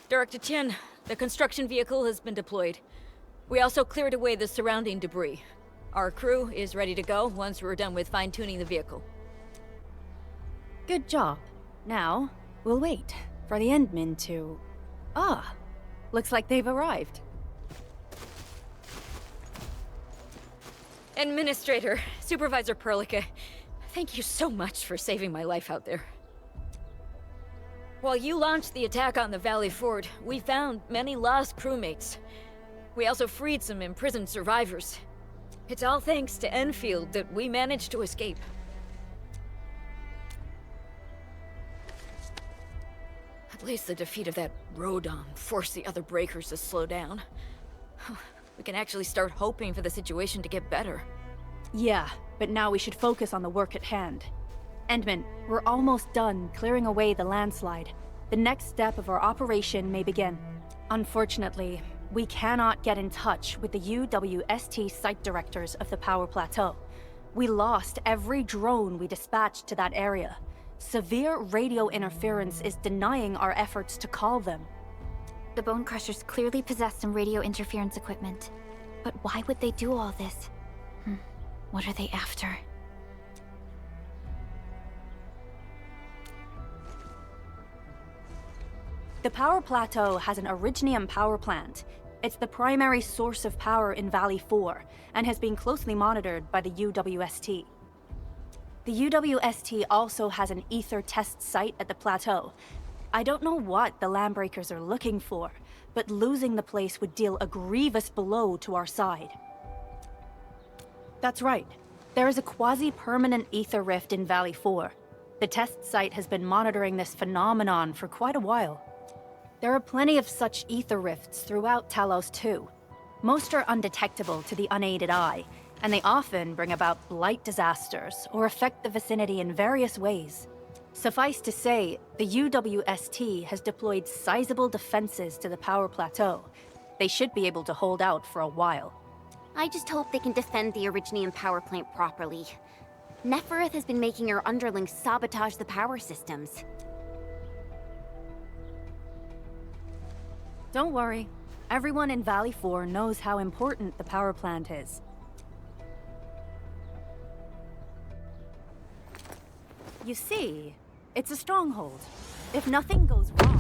Director Chin, the construction vehicle has been deployed. We also cleared away the surrounding debris. Our crew is ready to go once we're done with fine-tuning the vehicle. Good job. Now, we'll wait for the Endmen to... Ah, looks like they've arrived. Administrator, Supervisor Perlica, thank you so much for saving my life out there. While you launched the attack on the Valley Ford, we found many lost crewmates. We also freed some imprisoned survivors. It's all thanks to Endfield that we managed to escape. At least the defeat of that Rodon forced the other breakers to slow down. We can actually start hoping for the situation to get better. Yeah, but now we should focus on the work at hand. Endman, we're almost done clearing away the landslide. The next step of our operation may begin. Unfortunately, we cannot get in touch with the UWST site directors of the Power Plateau. We lost every drone we dispatched to that area. Severe radio interference is denying our efforts to call them. The Bone Crushers clearly possess some radio interference equipment. But why would they do all this? What are they after? The Power Plateau has an Orignium power plant. It's the primary source of power in Valley 4, and has been closely monitored by the UWST. The UWST also has an ether test site at the plateau. I don't know what the Landbreakers are looking for, but losing the place would deal a grievous blow to our side. That's right. There is a quasi-permanent ether rift in Valley 4. The test site has been monitoring this phenomenon for quite a while. There are plenty of such ether rifts throughout Talos too. Most are undetectable to the unaided eye, and they often bring about blight disasters or affect the vicinity in various ways. Suffice to say, the UWST has deployed sizable defenses to the Power Plateau. They should be able to hold out for a while. I just hope they can defend the Orignium power plant properly. Nefereth has been making her underlings sabotage the power systems. Don't worry. Everyone in Valley 4 knows how important the power plant is. You see, it's a stronghold. If nothing goes wrong...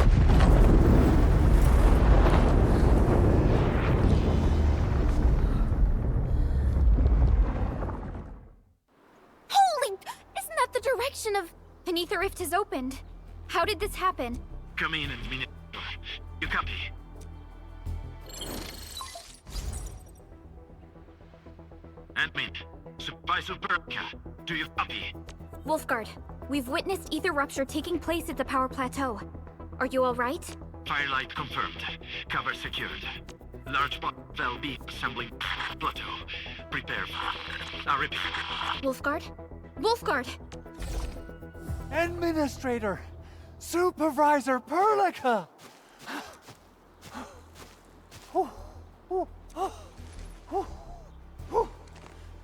Holy! Isn't that the direction of... An ether rift has opened. How did this happen? Come in and minute. You copy? Admin, Supervisor Perlica, do you copy? Wolfguard, we've witnessed ether rupture taking place at the Power Plateau. Are you alright? Firelight confirmed. Cover secured. Large bot will be assembling plateau. Prepare for... I repeat. Wolfguard? Wolfguard! Administrator! Supervisor Perlica!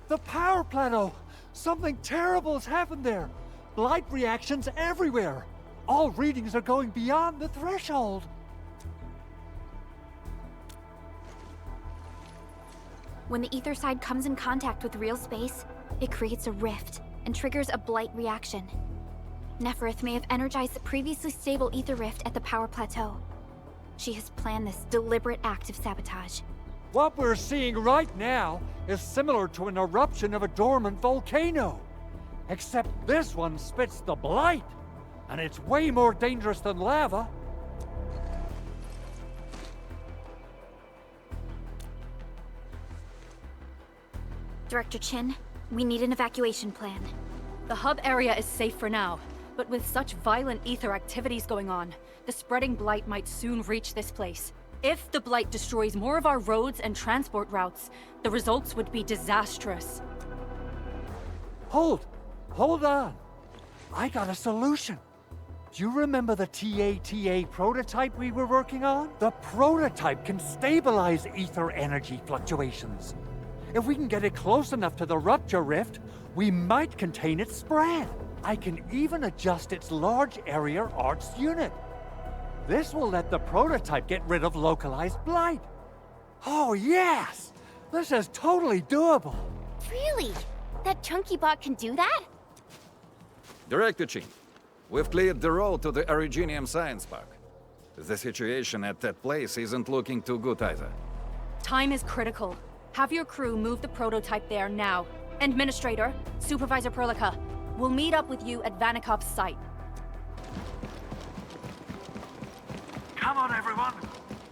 The power plateau! Something terrible has happened there! Blight reactions everywhere! All readings are going beyond the threshold! When the ether side comes in contact with real space, it creates a rift and triggers a blight reaction. Nefereth may have energized the previously stable ether rift at the Power Plateau. She has planned this deliberate act of sabotage. What we're seeing right now is similar to an eruption of a dormant volcano. Except this one spits the blight, and it's way more dangerous than lava. Director Chin, we need an evacuation plan. The hub area is safe for now, but with such violent ether activities going on, the spreading blight might soon reach this place. If the blight destroys more of our roads and transport routes, the results would be disastrous. Hold on. I got a solution. Do you remember the TATA prototype we were working on? The prototype can stabilize ether energy fluctuations. If we can get it close enough to the rupture rift, we might contain its spread. I can even adjust its large area arcs unit. This will let the prototype get rid of localized blight. Oh, yes! This is totally doable. Really? That chunky bot can do that? Director Chin, we've cleared the road to the Orignium Science Park. The situation at that place isn't looking too good either. Time is critical. Have your crew move the prototype there now. Administrator, Supervisor Perlica, we'll meet up with you at Vanikov's site. Come on, everyone.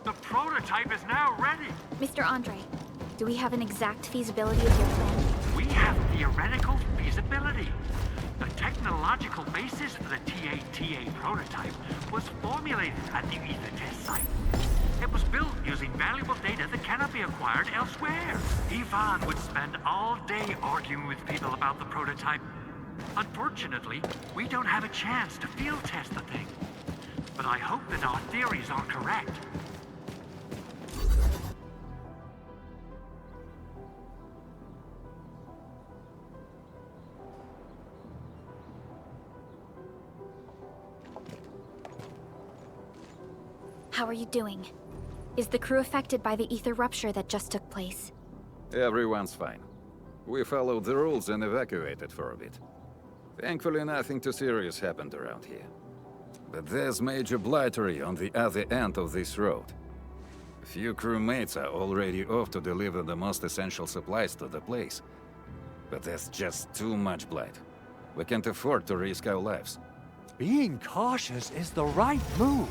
The prototype is now ready. Mr. Andre, do we have an exact feasibility of your plan? We have theoretical feasibility. The technological basis for the TA prototype was formulated at the Ether test site. It was built using valuable data that cannot be acquired elsewhere. Yvonne would spend all day arguing with people about the prototype. Unfortunately, we don't have a chance to field test the thing. But I hope that our theories are correct. How are you doing? Is the crew affected by the ether rupture that just took place? Everyone's fine. We followed the rules and evacuated for a bit. Thankfully, nothing too serious happened around here. But there's major blightery on the other end of this road. A few crewmates are already off to deliver the most essential supplies to the place. But there's just too much blight. We can't afford to risk our lives. Being cautious is the right move.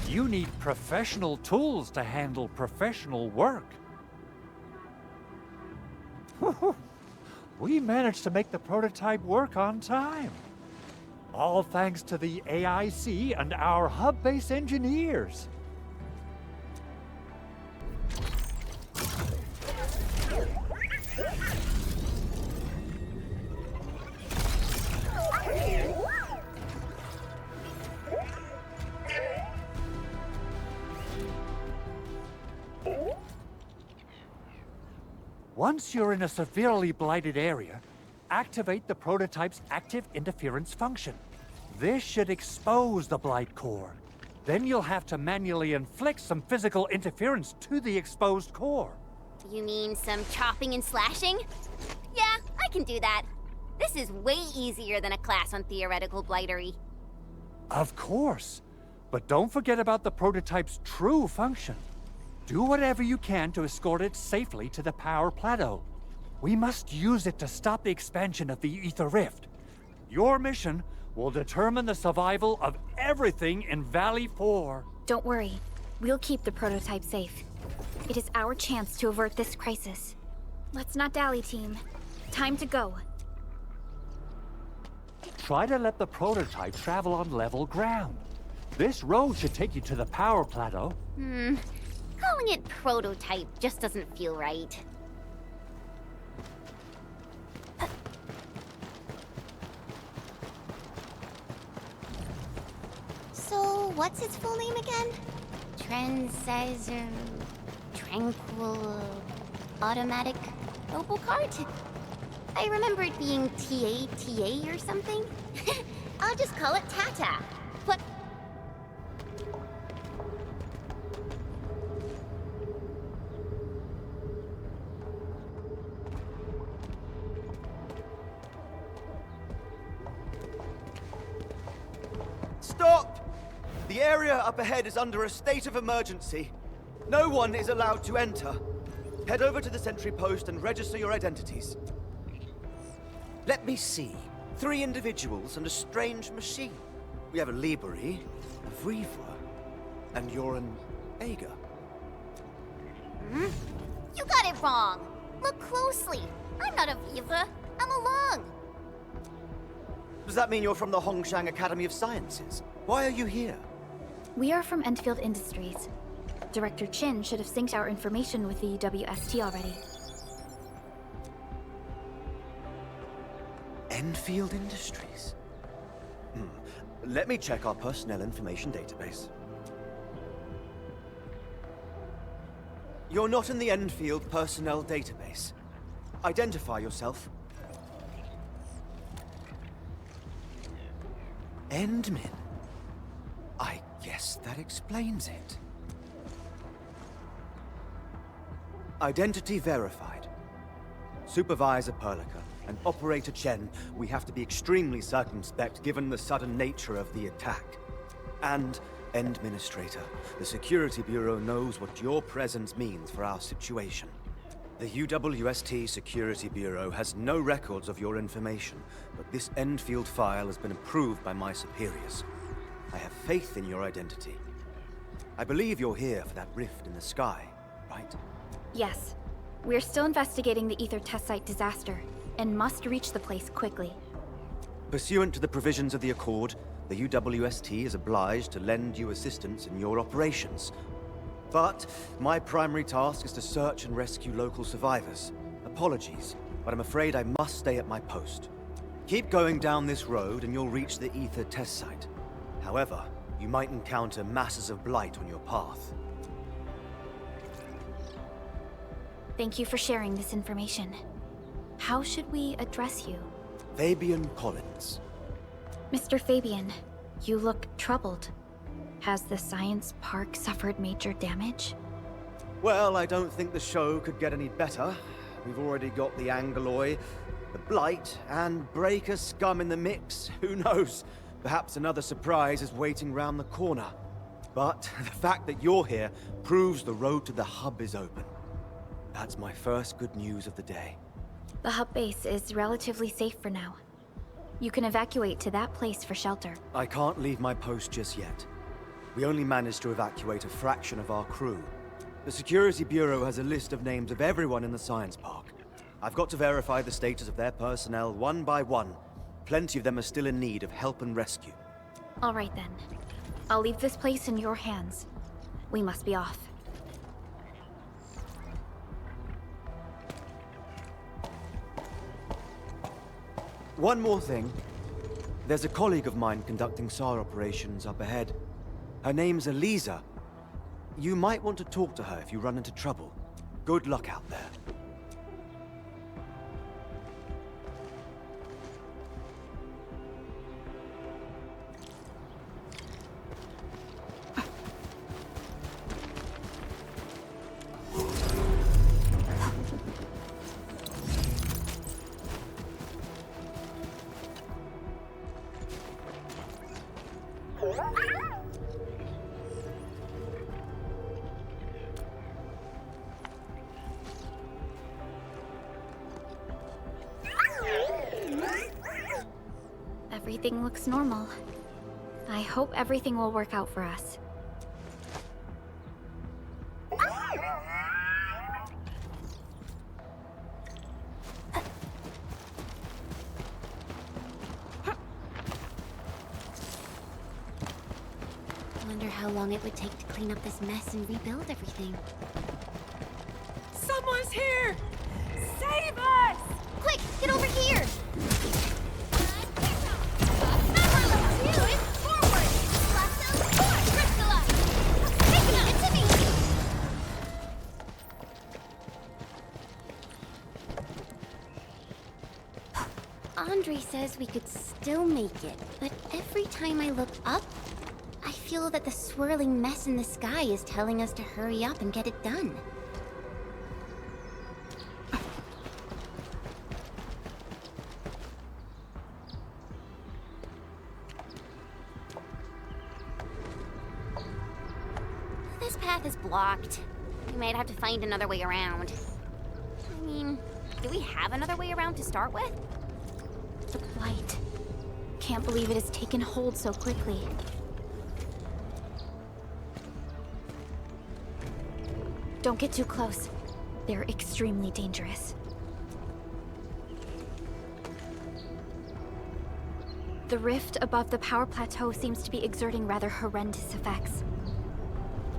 You need professional tools to handle professional work. We managed to make the prototype work on time. All thanks to the AIC and our hub-base engineers. Once you're in a severely blighted area, activate the prototype's active interference function. This should expose the blight core. Then you'll have to manually inflict some physical interference to the exposed core. You mean some chopping and slashing? Yeah, I can do that. This is way easier than a class on theoretical blightery. Of course. But don't forget about the prototype's true function. Do whatever you can to escort it safely to the power plateau. We must use it to stop the expansion of the Ether Rift. Your mission will determine the survival of everything in Valley 4. Don't worry. We'll keep the prototype safe. It is our chance to avert this crisis. Let's not dally, team. Time to go. Try to let the prototype travel on level ground. This road should take you to the power plateau. Calling it prototype just doesn't feel right. So, what's its full name again? Tranquil... Automatic... Robocart? I remember it being TA or something. I'll just call it Tata. What? Stop! The area up ahead is under a state of emergency. No one is allowed to enter. Head over to the sentry post and register your identities. Let me see. 3 individuals and a strange machine. We have a Liberi, a Vriva, and you're an Ager. You got it wrong. Look closely. I'm not a Viva. I'm a Lung. Does that mean you're from the Hongshang Academy of Sciences? Why are you here? We are from Endfield Industries. Director Chin should have synced our information with the WST already. Endfield Industries? Let me check our personnel information database. You're not in the Endfield personnel database. Identify yourself. Endmin? I guess Yes, that explains it. Identity verified. Supervisor Perlica and Operator Chen, we have to be extremely circumspect given the sudden nature of the attack. And Administrator, the Security Bureau knows what your presence means for our situation. The UWST Security Bureau has no records of your information, but this Endfield file has been approved by my superiors. I have faith in your identity. I believe you're here for that rift in the sky, right? Yes. We're still investigating the Ether test site disaster, and must reach the place quickly. Pursuant to the provisions of the Accord, the UWST is obliged to lend you assistance in your operations. But my primary task is to search and rescue local survivors. Apologies, but I'm afraid I must stay at my post. Keep going down this road and you'll reach the Ether test site. However, you might encounter masses of blight on your path. Thank you for sharing this information. How should we address you? Fabian Collins. Mr. Fabian, you look troubled. Has the science park suffered major damage? Well, I don't think the show could get any better. We've already got the Angeloy, the Blight, and Breaker scum in the mix. Who knows? Perhaps another surprise is waiting round the corner. But the fact that you're here proves the road to the hub is open. That's my first good news of the day. The hub base is relatively safe for now. You can evacuate to that place for shelter. I can't leave my post just yet. We only managed to evacuate a fraction of our crew. The Security Bureau has a list of names of everyone in the science park. I've got to verify the status of their personnel one by one. Plenty of them are still in need of help and rescue. All right then. I'll leave this place in your hands. We must be off. One more thing. There's a colleague of mine conducting SAR operations up ahead. Her name's Eliza. You might want to talk to her if you run into trouble. Good luck out there. Everything looks normal. I hope everything will work out for us. Wonder how long it would take to clean up this mess and rebuild everything. Someone's here! Save us! Quick, get over here! Andre says we could still make it, but every time I look up, I feel that the swirling mess in the sky is telling us to hurry up and get it done. This path is blocked. We might have to find another way around. I mean, do we have another way around to start with? The blight. Can't believe it has taken hold so quickly. Don't get too close. They're extremely dangerous. The rift above the power plateau seems to be exerting rather horrendous effects.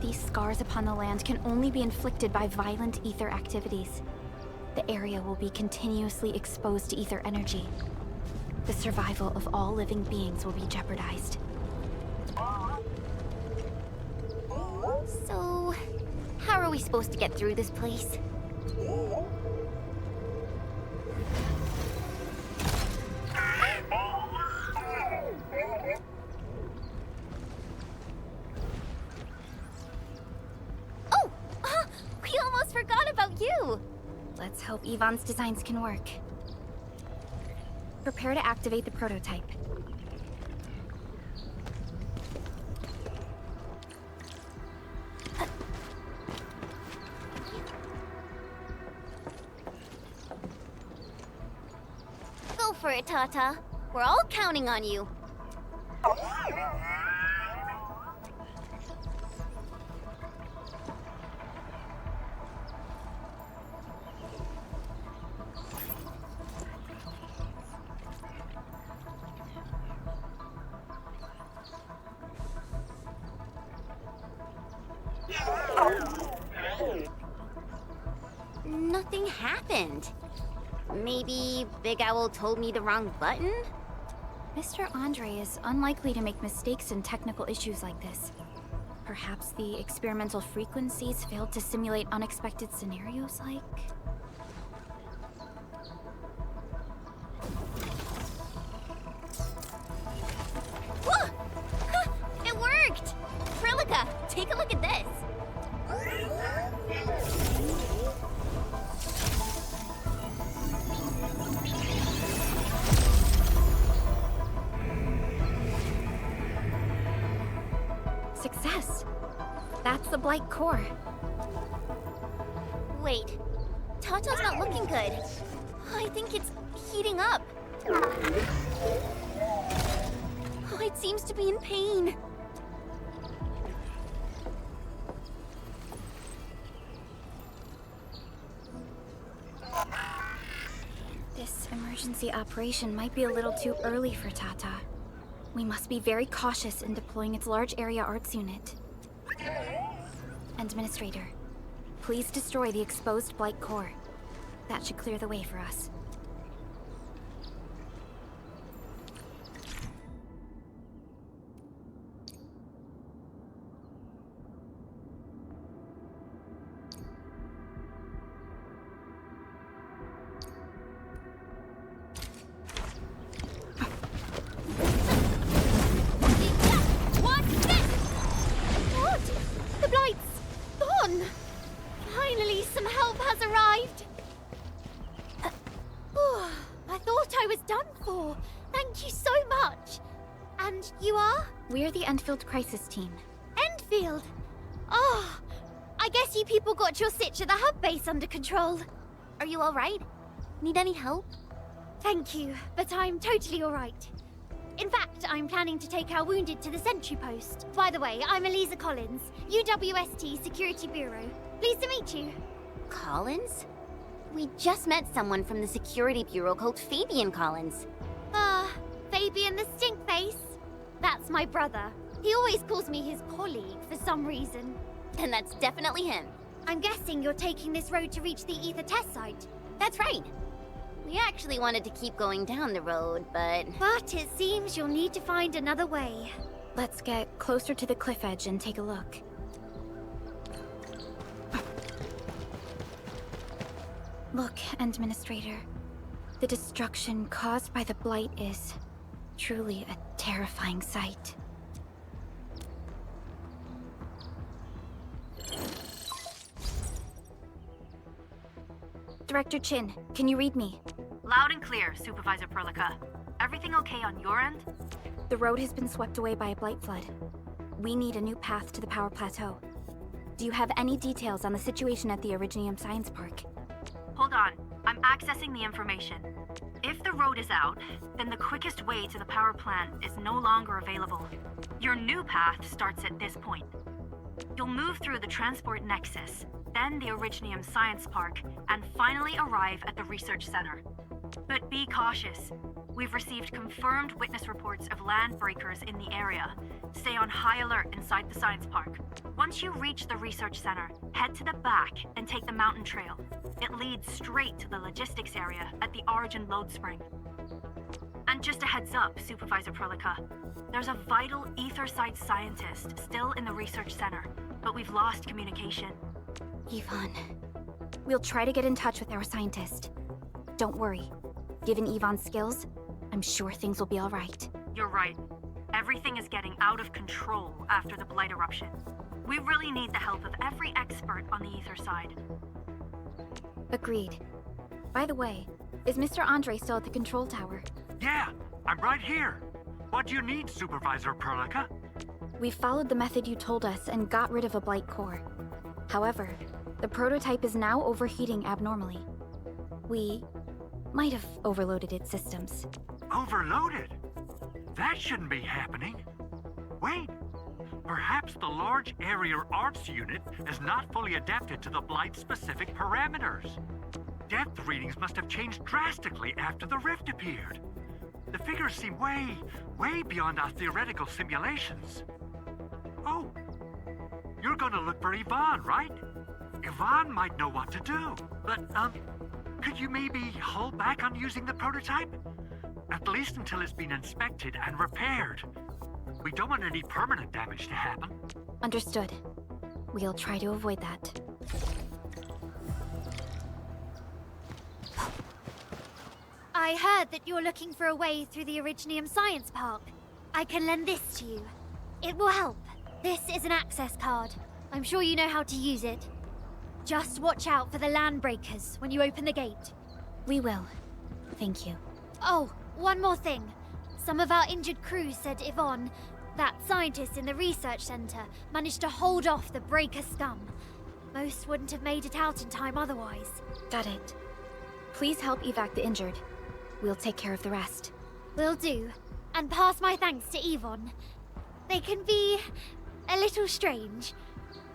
These scars upon the land can only be inflicted by violent ether activities. The area will be continuously exposed to ether energy. The survival of all living beings will be jeopardized. So, how are we supposed to get through this place? Let's hope Yvonne's designs can work. Prepare to activate the prototype. Go for it, Tata. We're all counting on you. Nothing happened. Maybe Big Owl told me the wrong button? Mr. Andre is unlikely to make mistakes in technical issues like this. Perhaps the experimental frequencies failed to simulate unexpected scenarios like... Whoa! Ha! It worked! Prilica, take a look at this. Success! That's the Blight core. Wait, Tata's not looking good. I think it's heating up. Oh, it seems to be in pain. This emergency operation might be a little too early for Tata. We must be very cautious in deploying its large area arts unit. Administrator, please destroy the exposed Blight core. That should clear the way for us. What's this? What? The Blight's gone! Finally, some help has arrived! I thought I was done for. Thank you so much. And you are? We're the Endfield crisis team. Endfield! Oh, I guess you people got your sitch at the hub base under control. Are you alright? Need any help? Thank you, but I'm totally alright. In fact, I'm planning to take our wounded to the sentry post. By the way, I'm Eliza Collins, UWST Security Bureau. Pleased to meet you. Collins? We just met someone from the Security Bureau called Fabian Collins. Fabian the Stinkface? That's my brother. He always calls me his colleague for some reason. Then that's definitely him. I'm guessing you're taking this road to reach the Ether test site. That's right. We actually wanted to keep going down the road, but... But it seems you'll need to find another way. Let's get closer to the cliff edge and take a look. Look, Administrator. The destruction caused by the Blight is truly a terrifying sight. Director Chin, can you read me? Loud and clear, Supervisor Perlica. Everything okay on your end? The road has been swept away by a Blight flood. We need a new path to the power plateau. Do you have any details on the situation at the Orignium Science Park? Hold on, I'm accessing the information. If the road is out, then the quickest way to the power plant is no longer available. Your new path starts at this point. You'll move through the transport nexus, then the Orignium Science Park, and finally arrive at the research center. But be cautious. We've received confirmed witness reports of land breakers in the area. Stay on high alert inside the science park. Once you reach the research center, head to the back and take the mountain trail. It leads straight to the logistics area at the Origin load spring. And just a heads up, Supervisor Perlica. There's a vital ether site scientist still in the research center, but we've lost communication. Yvonne. We'll try to get in touch with our scientist. Don't worry. Given Yvonne's skills, I'm sure things will be all right. You're right. Everything is getting out of control after the Blight eruption. We really need the help of every expert on the ether side. Agreed. By the way, is Mr. Andre still at the control tower? Yeah, I'm right here. What do you need, Supervisor Perlica? We followed the method you told us and got rid of a blight core. However, the prototype is now overheating abnormally. We might have overloaded its systems. Overloaded? That shouldn't be happening. Wait, perhaps the large area arts unit is not fully adapted to the blight-specific parameters. Depth readings must have changed drastically after the rift appeared. The figures seem way beyond our theoretical simulations. Oh, you're gonna look for Yvonne, right? Yvonne might know what to do, but, could you maybe hold back on using the prototype? At least until it's been inspected and repaired. We don't want any permanent damage to happen. Understood. We'll try to avoid that. I heard that you're looking for a way through the Orignium Science Park. I can lend this to you. It will help. This is an access card. I'm sure you know how to use it. Just watch out for the land breakers when you open the gate. We will. Thank you. Oh, one more thing. Some of our injured crew said Yvonne, that scientist in the research center, managed to hold off the breaker scum. Most wouldn't have made it out in time otherwise. Got it. Please help evac the injured. We'll take care of the rest. Will do. And pass my thanks to Yvonne. They can be a little strange.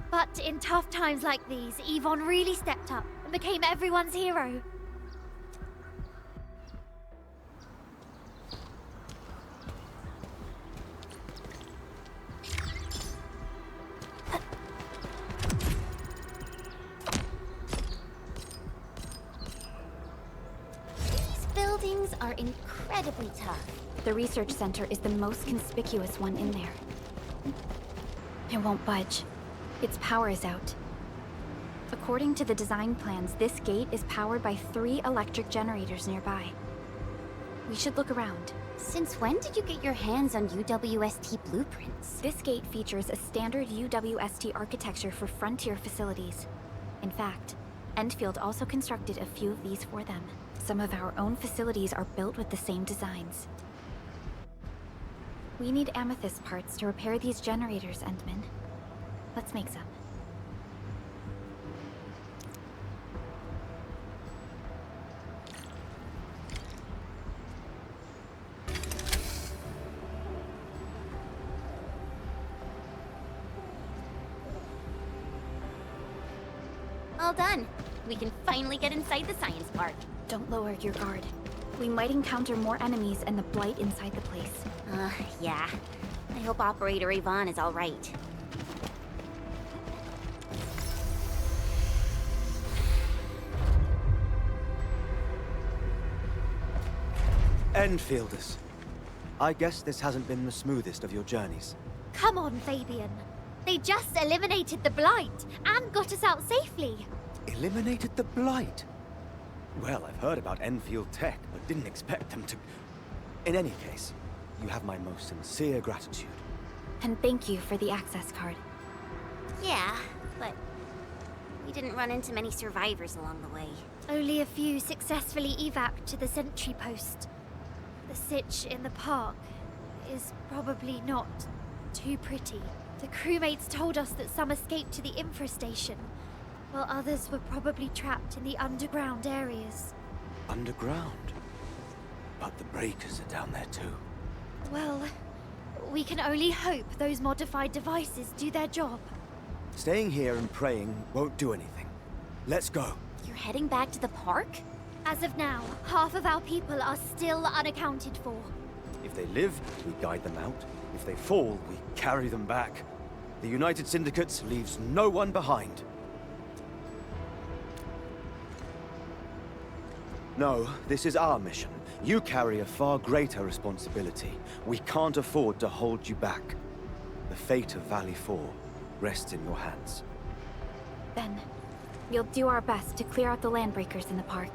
But in tough times like these, Yvonne really stepped up and became everyone's hero. These buildings are incredibly tough. The research center is the most conspicuous one in there. It won't budge. Its power is out. According to the design plans, this gate is powered by 3 electric generators nearby. We should look around. Since when did you get your hands on UWST blueprints? This gate features a standard UWST architecture for frontier facilities. In fact, Endfield also constructed a few of these for them. Some of our own facilities are built with the same designs. We need amethyst parts to repair these generators, Endman. Let's make some. All done. We can finally get inside the science park. Don't lower your guard. We might encounter more enemies and the blight inside the place. Yeah. I hope Operator Yvonne is all right. Endfielders. I guess this hasn't been the smoothest of your journeys. Come on, Fabian. They just eliminated the blight and got us out safely. Eliminated the blight? Well, I've heard about Enfield tech, but didn't expect them to... In any case, you have my most sincere gratitude. And thank you for the access card. Yeah, but we didn't run into many survivors along the way. Only a few successfully evac to the sentry post. The sitch in the park is probably not too pretty. The crewmates told us that some escaped to the infrastation, while others were probably trapped in the underground areas. Underground? But the breakers are down there too. Well, we can only hope those modified devices do their job. Staying here and praying won't do anything. Let's go. You're heading back to the park? As of now, half of our people are still unaccounted for. If they live, we guide them out. If they fall, we carry them back. The United Syndicate leaves no one behind. No, this is our mission. You carry a far greater responsibility. We can't afford to hold you back. The fate of Valley 4 rests in your hands. Then, we'll do our best to clear out the landbreakers in the park.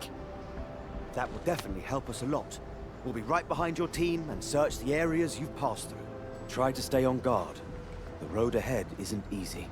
That will definitely help us a lot. We'll be right behind your team and search the areas you've passed through. Try to stay on guard. The road ahead isn't easy.